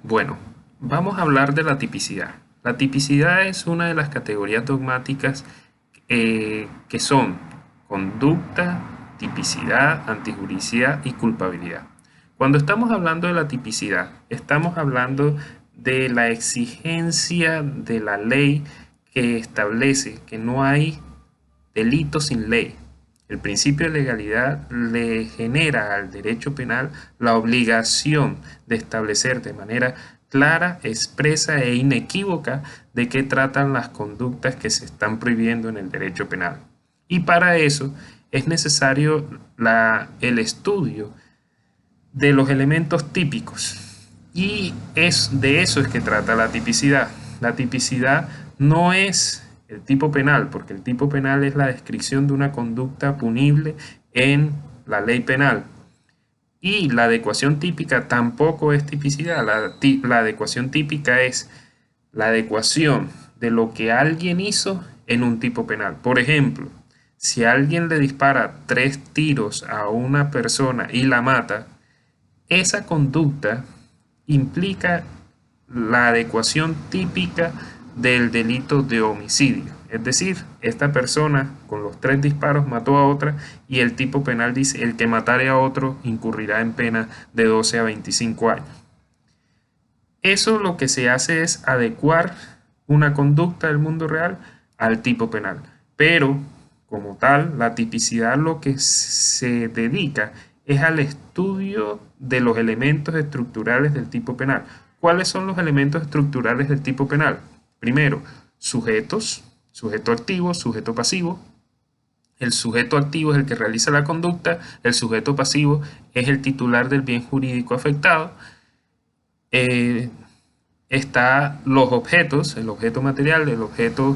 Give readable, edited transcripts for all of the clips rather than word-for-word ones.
Bueno, vamos a hablar de la tipicidad. La tipicidad es una de las categorías dogmáticas que son conducta, tipicidad, antijuricidad y culpabilidad. Cuando estamos hablando de la tipicidad, estamos hablando de la exigencia de la ley que establece que no hay delito sin ley. El principio de legalidad le genera al derecho penal la obligación de establecer de manera clara, expresa e inequívoca de qué tratan las conductas que se están prohibiendo en el derecho penal. Y para eso es necesario el estudio de los elementos típicos. Y de eso es que trata la tipicidad. La tipicidad no es el tipo penal, porque el tipo penal es la descripción de una conducta punible en la ley penal. Y la adecuación típica tampoco es tipicidad. La adecuación típica es la adecuación de lo que alguien hizo en un tipo penal. Por ejemplo, si alguien le dispara 3 tiros a una persona y la mata, esa conducta implica la adecuación típica del delito de homicidio. Es decir, esta persona con los 3 disparos mató a otra y el tipo penal dice el que matare a otro incurrirá en pena de 12 a 25 años. Eso lo que se hace es adecuar una conducta del mundo real al tipo penal. Pero, como tal, la tipicidad lo que se dedica es al estudio de los elementos estructurales del tipo penal. ¿Cuáles son los elementos estructurales del tipo penal? Primero, sujetos, sujeto activo, sujeto pasivo. El sujeto activo es el que realiza la conducta, el sujeto pasivo es el titular del bien jurídico afectado. Está los objetos, el objeto material, el objeto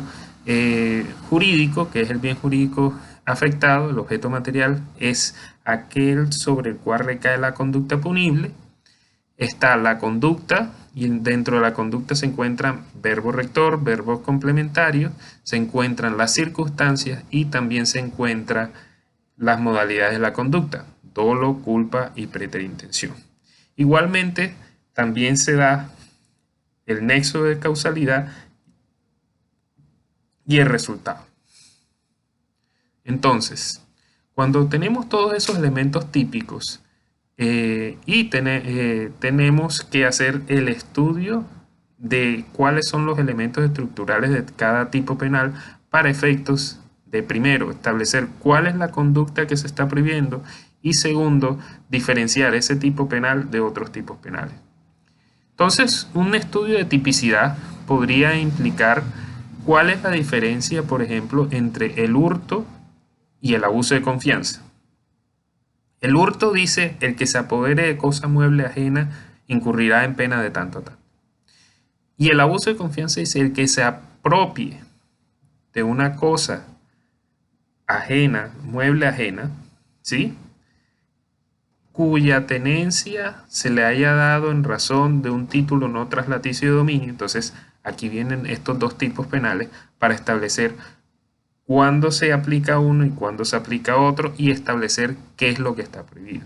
jurídico, que es el bien jurídico afectado. El objeto material es aquel sobre el cual recae la conducta punible. Está la conducta, y dentro de la conducta se encuentran verbo rector, verbos complementarios, se encuentran las circunstancias y también se encuentran las modalidades de la conducta, dolo, culpa y preterintención. Igualmente, también se da el nexo de causalidad y el resultado. Entonces, cuando tenemos todos esos elementos típicos tenemos que hacer el estudio de cuáles son los elementos estructurales de cada tipo penal para efectos de, primero, establecer cuál es la conducta que se está prohibiendo y segundo, diferenciar ese tipo penal de otros tipos penales. Entonces, un estudio de tipicidad podría implicar cuál es la diferencia, por ejemplo, entre el hurto y el abuso de confianza. El hurto dice, el que se apodere de cosa mueble ajena incurrirá en pena de tanto a tanto. Y el abuso de confianza dice, el que se apropie de una cosa ajena, mueble ajena, ¿sí?, cuya tenencia se le haya dado en razón de un título no traslaticio de dominio. Entonces, aquí vienen estos dos tipos penales para establecer cuándo se aplica uno y cuándo se aplica otro y establecer qué es lo que está prohibido.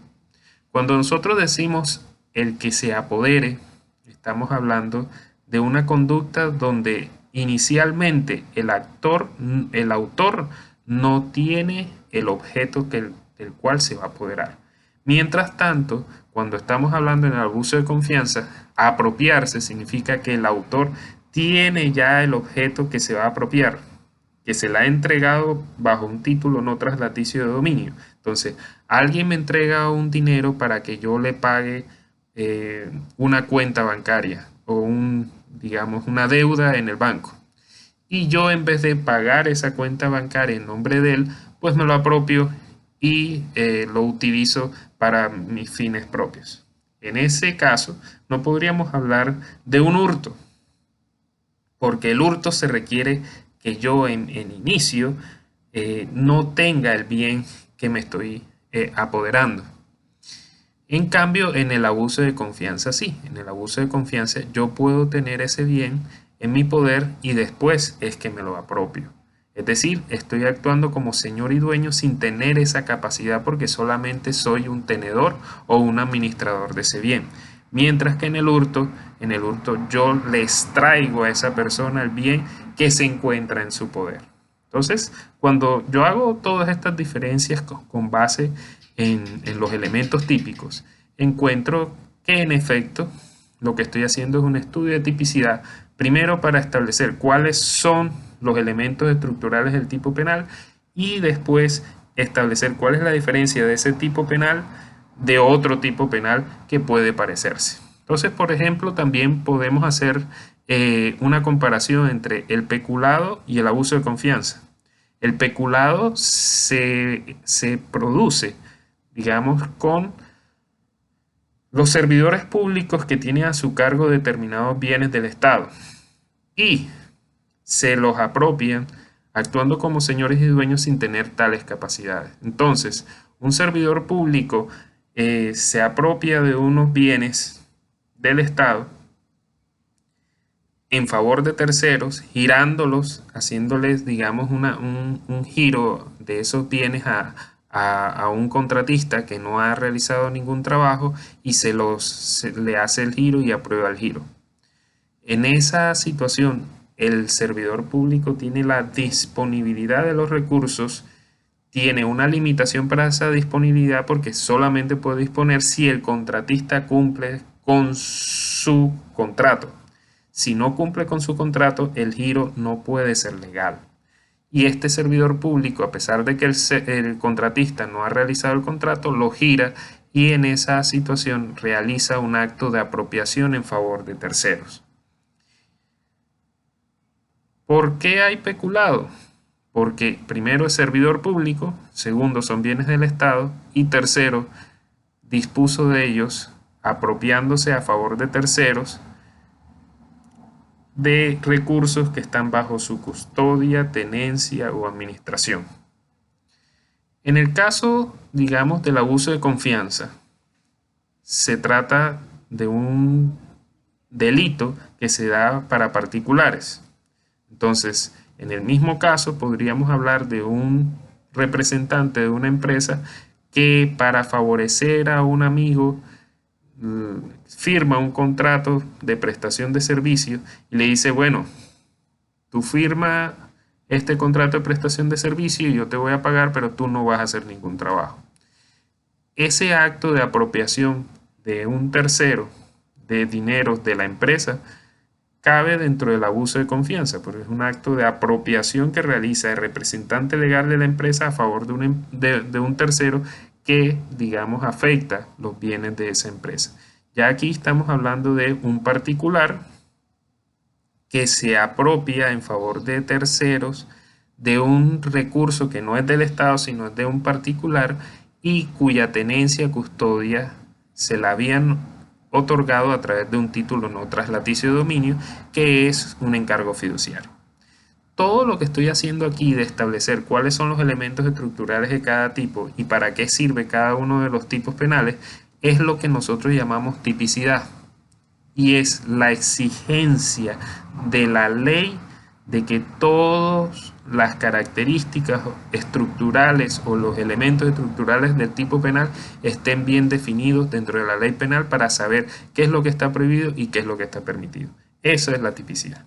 Cuando nosotros decimos el que se apodere, estamos hablando de una conducta donde inicialmente el autor no tiene el objeto del cual se va a apoderar. Mientras tanto, cuando estamos hablando en el abuso de confianza, apropiarse significa que el autor tiene ya el objeto que se va a apropiar, que se le ha entregado bajo un título no traslaticio de dominio. Entonces, alguien me entrega un dinero para que yo le pague una cuenta bancaria o digamos, una deuda en el banco. Y yo, en vez de pagar esa cuenta bancaria en nombre de él, pues me lo apropio y lo utilizo para mis fines propios. En ese caso, no podríamos hablar de un hurto, porque el hurto se requiere que yo en inicio no tenga el bien que me estoy apoderando. En cambio, en el abuso de confianza sí. En el abuso de confianza yo puedo tener ese bien en mi poder y después es que me lo apropio. Es decir, estoy actuando como señor y dueño sin tener esa capacidad porque solamente soy un tenedor o un administrador de ese bien. Mientras que en el hurto yo le extraigo a esa persona el bien que se encuentra en su poder. Entonces, cuando yo hago todas estas diferencias con base en los elementos típicos, encuentro que en efecto lo que estoy haciendo es un estudio de tipicidad, primero para establecer cuáles son los elementos estructurales del tipo penal y después establecer cuál es la diferencia de ese tipo penal de otro tipo penal que puede parecerse. Entonces, por ejemplo, también podemos hacer una comparación entre el peculado y el abuso de confianza. El peculado se produce, digamos, con los servidores públicos que tienen a su cargo determinados bienes del Estado y se los apropian actuando como señores y dueños sin tener tales capacidades. Entonces, un servidor público se apropia de unos bienes del Estado en favor de terceros, girándolos, haciéndoles, digamos, un giro de esos bienes a un contratista que no ha realizado ningún trabajo y le hace el giro y aprueba el giro. En esa situación, el servidor público tiene la disponibilidad de los recursos, tiene una limitación para esa disponibilidad porque solamente puede disponer si el contratista cumple con su contrato. Si no cumple con su contrato, el giro no puede ser legal. Y este servidor público, a pesar de que el contratista no ha realizado el contrato, lo gira y en esa situación realiza un acto de apropiación en favor de terceros. ¿Por qué hay peculado? Porque primero es servidor público, segundo son bienes del Estado y tercero dispuso de ellos apropiándose a favor de terceros de recursos que están bajo su custodia, tenencia o administración. En el caso, digamos, del abuso de confianza, se trata de un delito que se da para particulares. Entonces, en el mismo caso, podríamos hablar de un representante de una empresa que para favorecer a un amigo firma un contrato de prestación de servicio y le dice, bueno, tú firma este contrato de prestación de servicio y yo te voy a pagar, pero tú no vas a hacer ningún trabajo. Ese acto de apropiación de un tercero de dinero de la empresa cabe dentro del abuso de confianza, porque es un acto de apropiación que realiza el representante legal de la empresa a favor de un tercero que, digamos, afecta los bienes de esa empresa. Ya aquí estamos hablando de un particular que se apropia en favor de terceros de un recurso que no es del Estado, sino es de un particular y cuya tenencia, custodia, se la habían otorgado a través de un título no traslaticio de dominio, que es un encargo fiduciario. Todo lo que estoy haciendo aquí de establecer cuáles son los elementos estructurales de cada tipo y para qué sirve cada uno de los tipos penales es lo que nosotros llamamos tipicidad. Y es la exigencia de la ley de que todas las características estructurales o los elementos estructurales del tipo penal estén bien definidos dentro de la ley penal para saber qué es lo que está prohibido y qué es lo que está permitido. Eso es la tipicidad.